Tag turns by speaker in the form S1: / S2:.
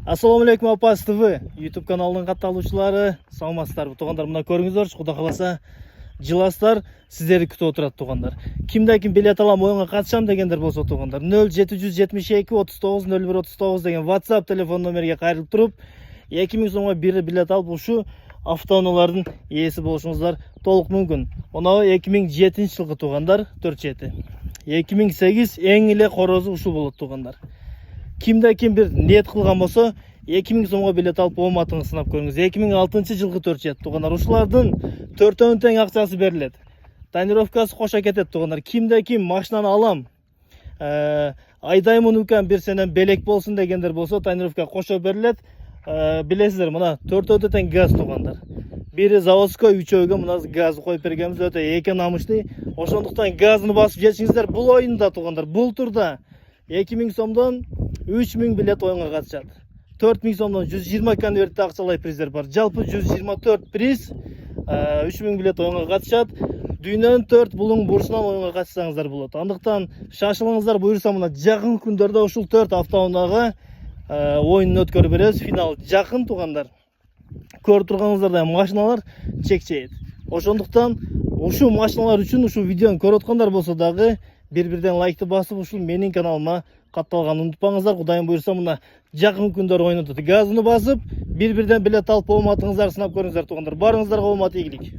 S1: Assalamu alaikum Апас ТВ YouTube каналының катталуучулары, саламатсыздарбы тугандар? Мына көрүңүздөр, Кудай кааласа жыластар сиздерди күтүп отурат тугандар. Кимде-ким билет алам, оюнга катышам дегендер болсо тугандар, 0772 39 01 39 деген WhatsApp телефон номерге кайрылып туруп, 2000 сомго бир билет алып ушу автоунаалардын ээси болушуңуздар толук мүмкүн. Мына 2007 жылкы тугандар 47. 2008 эң эле корозу ушул болот тугандар. Кимде-ким бир ниет кылган болсо 2000 сомго билет алып ооматыңызды сынап көрүңүз. 2006 жылкы 47 тугандар. Ушулардын 4-өн тең акчасы берилет. Тонировкасы кошо кетет тугандар. Кимде-ким машинаны алам, айдаймын укам бир сенен белек болсун дегендер болсо, тонировка кошо берилет. Билесиздер, мына 4-өтө тең газ тугандар. Бири заводской, үчөөгө мына газ коюп бергенбиз, өтө эки намышты. Ошондуктан газын басып жетишиңиздер. Бул оюнда тугандар, бул турда 2000 сомдон 3000 билет оюнга катышат. 4000 сомдон 120 конвертте акчалай приздер бар. Жалпы 124 приз, 3000 билет оюнга катышат. Дүйнөнүн 4 булуң бурчунан оюнга катышсаңыздар болот. Андыктан шашылыңыздар, буюрса мына жакын күндөрдө ушул 4 автоунаага оюнун өткөрүп беребиз. Финал жакын тугандар. Көрүп турганыңыздардай машиналар чекчейт. Ошондуктан ушул машиналар үчүн ушул видеону көрүп аткандар болсо дагы бир-бирден лайкты басып ушул менин каналыма катталганын унутпаңыздар. Кудайым буйрса мына жакын күндөр оюн өтөт. Газыны басып бир-бирден билет алып ооматыңыздарды сынап көрүңүздөр тугандар. Барыңыздарга оомат, ийгилик.